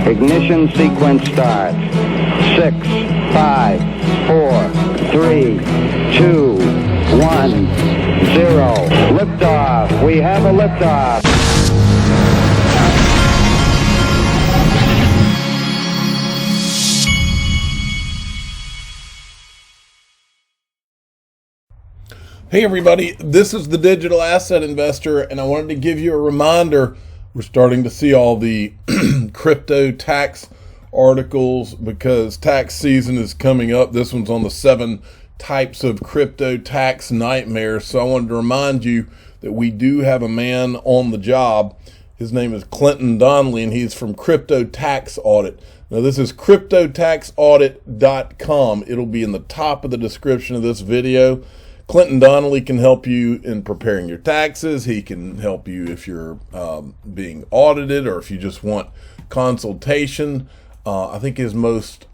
Ignition sequence starts. 6, 5, 4, 3, 2, 1, 0. Liftoff. We have a liftoff. Hey everybody, this is the Digital Asset Investor, and I wanted to give you a reminder. We're starting to see all the crypto tax articles because tax season is coming up. This one's on the 7 types of crypto tax nightmares. So I wanted to remind you that we do have a man on the job. His name is Clinton Donnelly, and he's from Crypto Tax Audit. Now this is cryptotaxaudit.com. It'll be in the top of the description of this video. Clinton Donnelly can help you in preparing your taxes. He can help you if you're being audited or if you just want consultation. I think his most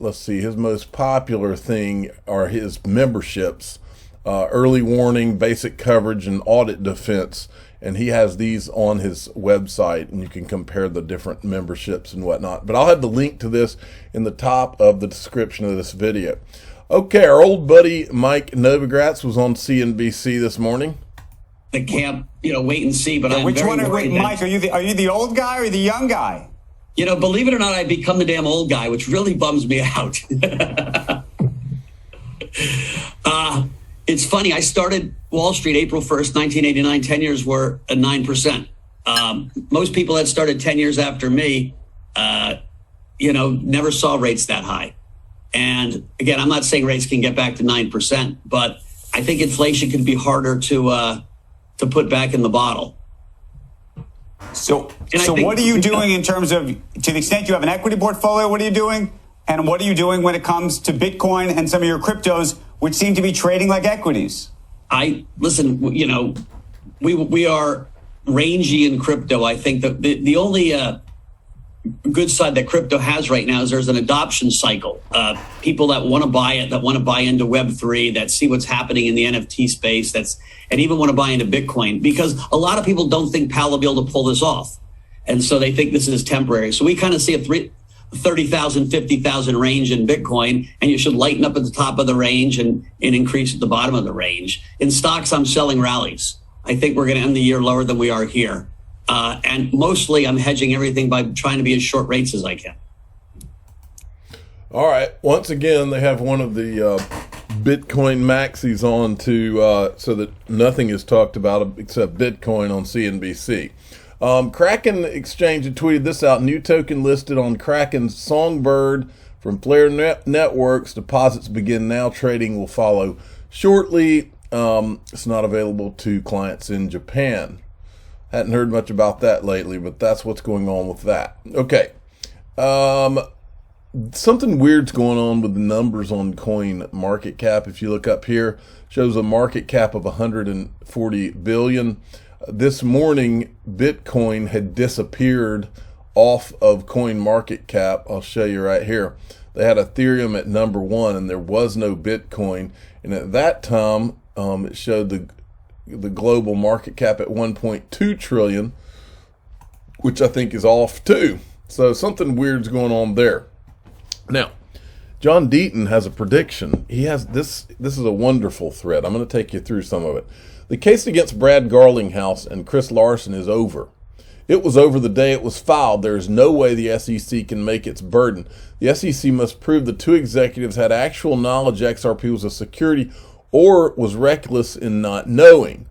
popular thing are his memberships, early warning, basic coverage, and audit defense. And he has these on his website, and you can compare the different memberships and whatnot. But I'll have the link to this in the top of the description of this video. Okay, our old buddy Mike Novogratz was on CNBC this morning. The camp, wait and see. But I'm which very one? worried. Mike, are you the old guy or the young guy? Believe it or not, I've become the damn old guy, which really bums me out. It's funny. I started Wall Street April 1st, 1989. 10 years were at 9%. Most people that started 10 years after me, never saw rates that high. And again, I'm not saying rates can get back to 9%, but I think inflation can be harder to put back in the bottle. So what are you doing in terms of, to the extent you have an equity portfolio, what are you doing? And what are you doing when it comes to Bitcoin and some of your cryptos, which seem to be trading like equities? Listen, we are rangy in crypto. I think that the only good side that crypto has right now is there's an adoption cycle. People that want to buy it, that want to buy into Web3, that see what's happening in the NFT space, and even want to buy into Bitcoin, because a lot of people don't think Powell will be able to pull this off. And so they think this is temporary. So we kind of see a 30,000, 50,000 range in Bitcoin, and you should lighten up at the top of the range and increase at the bottom of the range. In stocks, I'm selling rallies. I think we're going to end the year lower than we are here. And mostly I'm hedging everything by trying to be as short rates as I can. All right. Once again, they have one of the Bitcoin maxis on so that nothing is talked about except Bitcoin on CNBC. Kraken Exchange had tweeted this out. New token listed on Kraken's Songbird from Flare Networks. Deposits begin now. Trading will follow shortly. It's not available to clients in Japan. Hadn't heard much about that lately, but that's what's going on with that. Okay. Something weird's going on with the numbers on coin market cap. If you look up here, shows a market cap of 140 billion. This morning, Bitcoin had disappeared off of coin market cap. I'll show you right here. They had Ethereum at number 1, and there was no Bitcoin. And at that time, it showed the global market cap at 1.2 trillion, which I think is off too. So something weird's going on there. Now, John Deaton has a prediction. He has this is a wonderful thread. I'm going to take you through some of it. The case against Brad Garlinghouse and Chris Larson is over. It was over the day it was filed. There is no way the SEC can make its burden. The SEC must prove the 2 executives had actual knowledge XRP was a security or was reckless in not knowing.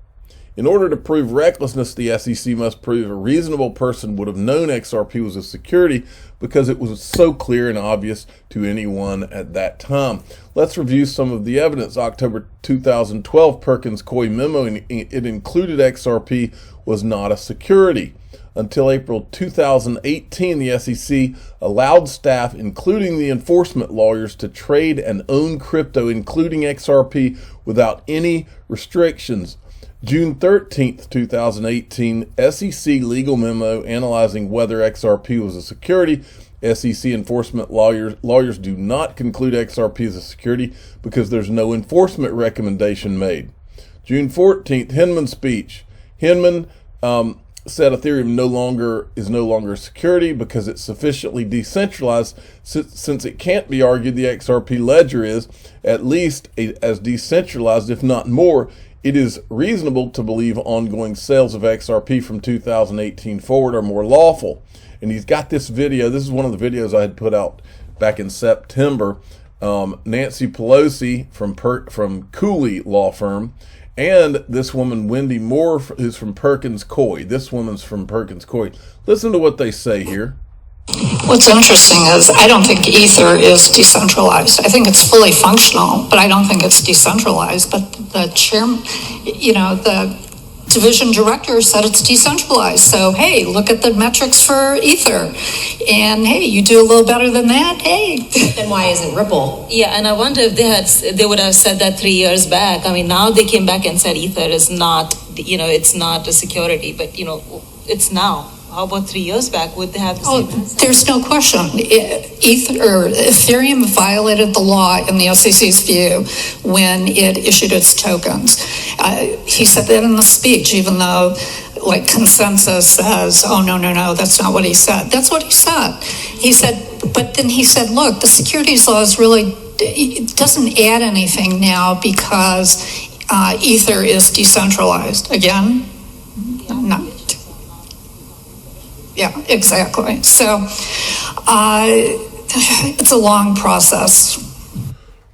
In order to prove recklessness, the SEC must prove a reasonable person would have known XRP was a security because it was so clear and obvious to anyone at that time. Let's review some of the evidence. October 2012 Perkins Coie memo, and it included XRP was not a security. Until April 2018, the SEC allowed staff, including the enforcement lawyers, to trade and own crypto, including XRP, without any restrictions. June 13th, 2018, SEC legal memo analyzing whether XRP was a security. SEC enforcement lawyers do not conclude XRP is a security because there's no enforcement recommendation made. June 14th, Hinman speech. Hinman said Ethereum is no longer a security because it's sufficiently decentralized, since it can't be argued the XRP ledger is at least as decentralized, if not more. It is reasonable to believe ongoing sales of XRP from 2018 forward are more lawful. And he's got this video. This is one of the videos I had put out back in September. Nancy Pelosi from Cooley Law Firm, and this woman Wendy Moore, who's from Perkins Coie. This woman's from Perkins Coie. Listen to what they say here. What's interesting is I don't think Ether is decentralized. I think it's fully functional, but I don't think it's decentralized. But the chairman, the division director said it's decentralized. So, hey, look at the metrics for Ether. And hey, you do a little better than that, hey. Then why isn't Ripple? Yeah, and I wonder if they would have said that 3 years back. I mean, now they came back and said Ether is not, it's not a security, but, it's now. How about 3 years back? Would they have the same answer? There's no question. Ethereum violated the law in the SEC's view when it issued its tokens. He said that in the speech, even though consensus says, oh, no, that's not what he said. That's what he said. But then he said, look, the securities laws really, it doesn't add anything now because Ether is decentralized. Again, no. Yeah, exactly. So it's a long process.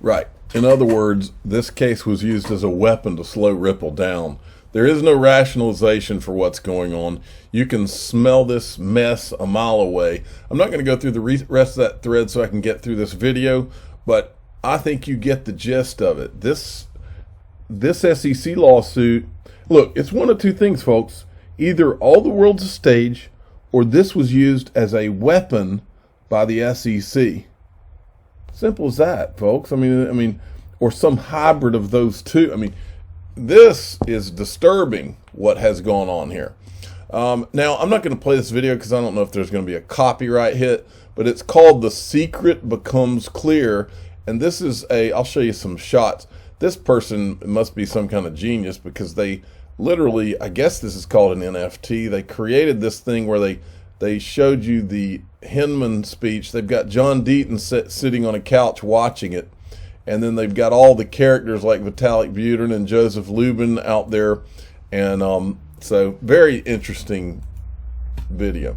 Right. In other words, this case was used as a weapon to slow Ripple down. There is no rationalization for what's going on. You can smell this mess a mile away. I'm not going to go through the rest of that thread so I can get through this video, but I think you get the gist of it. This SEC lawsuit, look, it's one of two things, folks. Either all the world's a stage, or this was used as a weapon by the SEC. Simple as that, folks. I mean, or some hybrid of those two. I mean, this is disturbing what has gone on here. Now, I'm not going to play this video because I don't know if there's going to be a copyright hit, but it's called "The Secret Becomes Clear," and this is I'll show you some shots. This person must be some kind of genius because they literally, I guess this is called an NFT. They created this thing where they showed you the Hinman speech. They've got John Deaton sitting on a couch watching it. And then they've got all the characters like Vitalik Buterin and Joseph Lubin out there. And so very interesting video.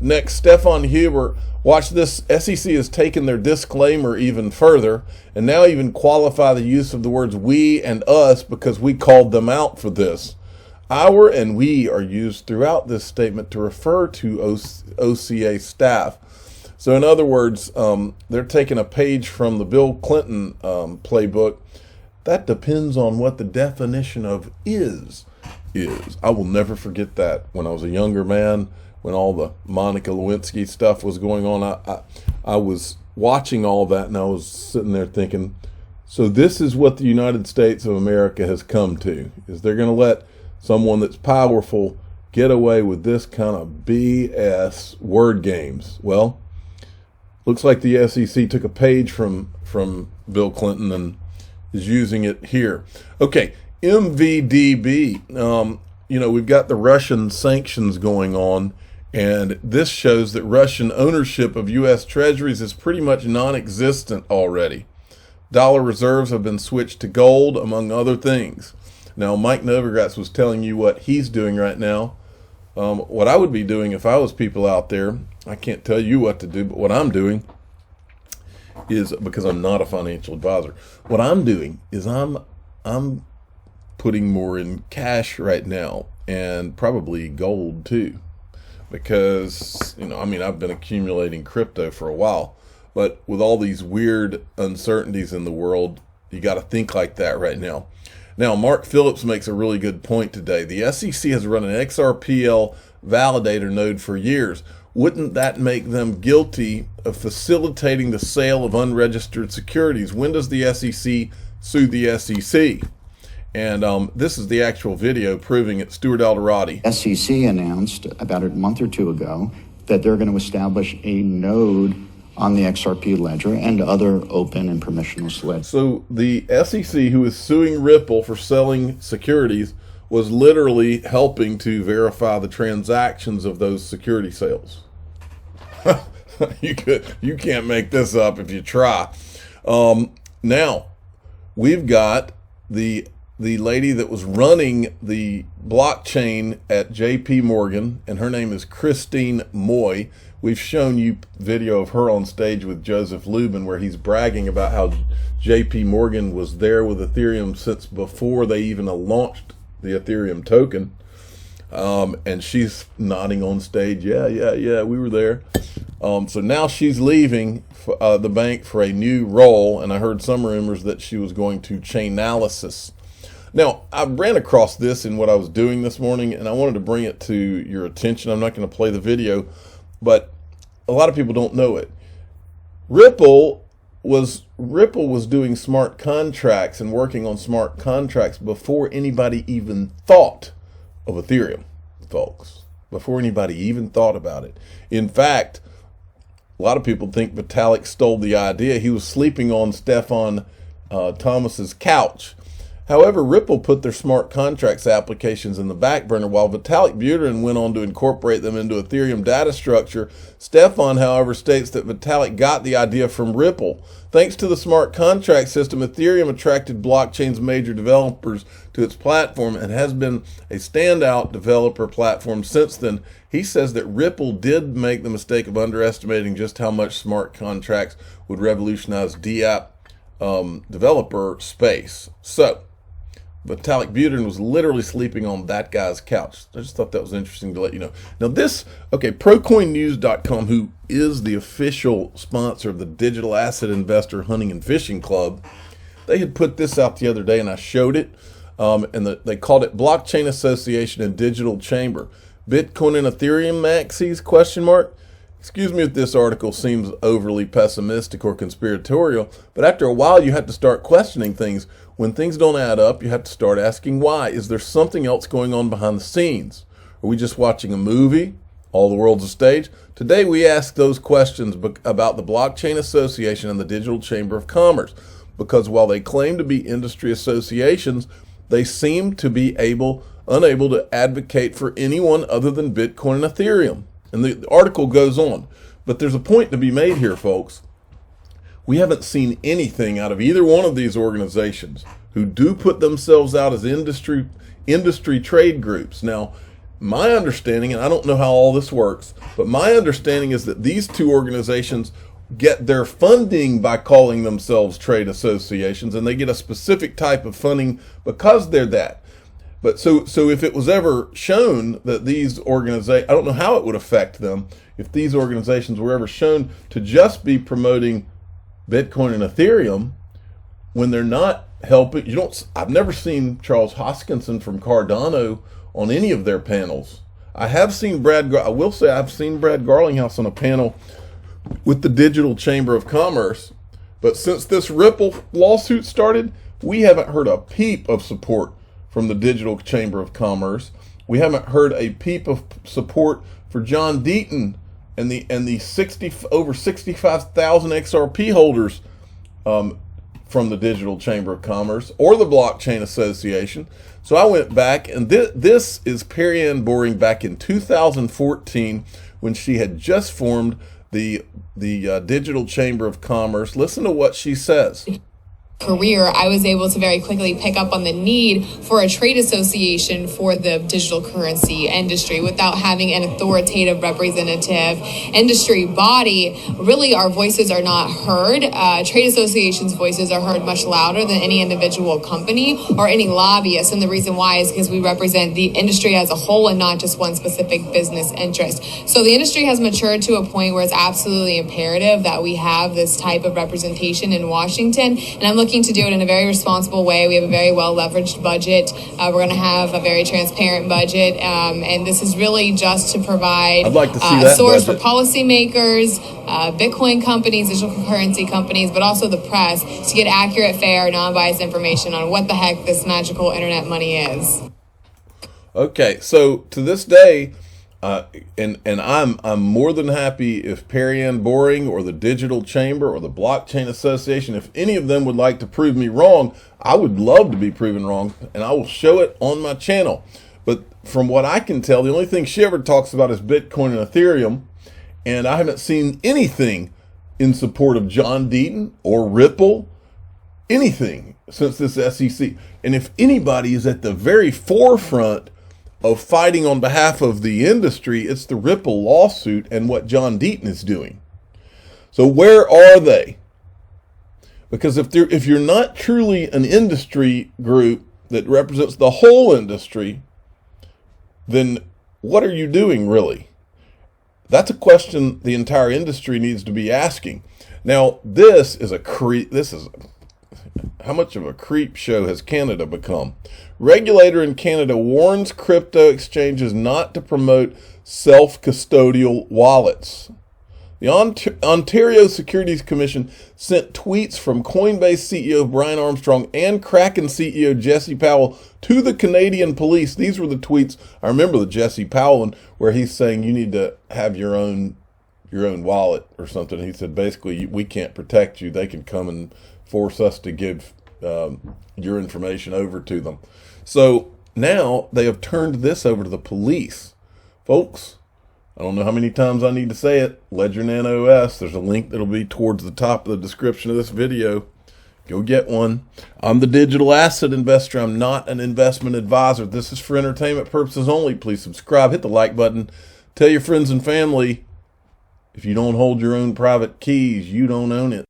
Next, Stefan Huber. Watch this. SEC has taken their disclaimer even further and now even qualify the use of the words we and us because we called them out for this. Our and we are used throughout this statement to refer to OCA staff. So in other words, they're taking a page from the Bill Clinton playbook. That depends on what the definition of is. I will never forget that. When I was a younger man, when all the Monica Lewinsky stuff was going on, I was watching all that and I was sitting there thinking, so this is what the United States of America has come to, is they're going to let someone that's powerful get away with this kind of BS word games. Well, looks like the SEC took a page from Bill Clinton and is using it here. Okay, MVDB, we've got the Russian sanctions going on. And this shows that Russian ownership of U.S. treasuries is pretty much non-existent already. Dollar reserves have been switched to gold, among other things. Now, Mike Novogratz was telling you what he's doing right now. What I would be doing if I was people out there, I can't tell you what to do, but what I'm doing is, because I'm not a financial advisor, what I'm doing is I'm putting more in cash right now and probably gold too. Because, I've been accumulating crypto for a while, but with all these weird uncertainties in the world, you got to think like that right now. Now, Mark Phillips makes a really good point today. The SEC has run an XRPL validator node for years. Wouldn't that make them guilty of facilitating the sale of unregistered securities? When does the SEC sue the SEC? And this is the actual video proving it. Stuart Alderati. SEC announced about a month or two ago that they're going to establish a node on the XRP ledger and other open and permissionless ledgers. So the SEC, who is suing Ripple for selling securities, was literally helping to verify the transactions of those security sales. You can't make this up if you try. Now, we've got the lady that was running the blockchain at JP Morgan, and her name is Christine Moy. We've shown you video of her on stage with Joseph Lubin where he's bragging about how JP Morgan was there with Ethereum since before they even launched the Ethereum token. And she's nodding on stage. Yeah, we were there. So now she's leaving the bank for a new role, and I heard some rumors that she was going to Chainalysis. Now, I ran across this in what I was doing this morning, and I wanted to bring it to your attention. I'm not going to play the video, but a lot of people don't know it. Ripple was doing smart contracts and working on smart contracts before anybody even thought of Ethereum, folks. Before anybody even thought about it. In fact, a lot of people think Vitalik stole the idea. He was sleeping on Stefan Thomas's couch. However, Ripple put their smart contracts applications in the back burner while Vitalik Buterin went on to incorporate them into Ethereum data structure. Stefan, however, states that Vitalik got the idea from Ripple. Thanks to the smart contract system, Ethereum attracted blockchain's major developers to its platform and has been a standout developer platform since then. He says that Ripple did make the mistake of underestimating just how much smart contracts would revolutionize DApp developer space. So, Vitalik Buterin was literally sleeping on that guy's couch. I just thought that was interesting to let you know. Now ProCoinNews.com, who is the official sponsor of the Digital Asset Investor Hunting and Fishing Club, they had put this out the other day, and I showed it. They called it Blockchain Association and Digital Chamber. Bitcoin and Ethereum maxis, ? Excuse me if this article seems overly pessimistic or conspiratorial, but after a while you have to start questioning things. When things don't add up, you have to start asking why. Is there something else going on behind the scenes? Are we just watching a movie? All the world's a stage? Today we ask those questions about the Blockchain Association and the Digital Chamber of Commerce, because while they claim to be industry associations, they seem to be unable to advocate for anyone other than Bitcoin and Ethereum. And the article goes on. But there's a point to be made here, folks. We haven't seen anything out of either one of these organizations who do put themselves out as industry trade groups. Now, my understanding, and I don't know how all this works, but my understanding is that these two organizations get their funding by calling themselves trade associations, and they get a specific type of funding because they're that. But so if it was ever shown that these organizations, I don't know how it would affect them if these organizations were ever shown to just be promoting Bitcoin and Ethereum when they're not helping. I've never seen Charles Hoskinson from Cardano on any of their panels. I have seen I've seen Brad Garlinghouse on a panel with the Digital Chamber of Commerce, but since this Ripple lawsuit started, we haven't heard a peep of support from the Digital Chamber of Commerce. We haven't heard a peep of support for John Deaton and the over 65,000 XRP holders from the Digital Chamber of Commerce or the Blockchain Association. So I went back, and this is Perry-Ann Boring back in 2014 when she had just formed the Digital Chamber of Commerce. Listen to what she says. Career, I was able to very quickly pick up on the need for a trade association for the digital currency industry without having an authoritative representative industry body. Really, our voices are not heard. Trade associations' voices are heard much louder than any individual company or any lobbyist. And the reason why is because we represent the industry as a whole and not just one specific business interest. So the industry has matured to a point where it's absolutely imperative that we have this type of representation in Washington. And I'm looking to do it in a very responsible way. We have a very well leveraged budget. We're going to have a very transparent budget, and this is really just to provide a source for policymakers, Bitcoin companies, digital currency companies, but also the press to get accurate, fair, non-biased information on what the heck this magical internet money is. Okay, so to this day, And I'm more than happy if Perry-Ann Boring or the Digital Chamber or the Blockchain Association, if any of them would like to prove me wrong, I would love to be proven wrong, and I will show it on my channel. But from what I can tell, the only thing she ever talks about is Bitcoin and Ethereum, and I haven't seen anything in support of John Deaton or Ripple, anything since this SEC. And if anybody is at the very forefront of fighting on behalf of the industry, it's the Ripple lawsuit and what John Deaton is doing. So where are they? Because if you're not truly an industry group that represents the whole industry, then what are you doing really? That's a question the entire industry needs to be asking. Now, this is how much of a creep show has Canada become? Regulator in Canada warns crypto exchanges not to promote self-custodial wallets. The Ontario Securities Commission sent tweets from Coinbase CEO Brian Armstrong and Kraken CEO Jesse Powell to the Canadian police. These were the tweets. I remember the Jesse Powell one where he's saying you need to have your own wallet or something. He said basically we can't protect you. They can come and force us to give your information over to them. So now they have turned this over to the police. Folks, I don't know how many times I need to say it. Ledger Nano OS. There's a link that'll be towards the top of the description of this video. Go get one. I'm the digital asset investor. I'm not an investment advisor. This is for entertainment purposes only. Please subscribe. Hit the like button. Tell your friends and family. If you don't hold your own private keys, you don't own it.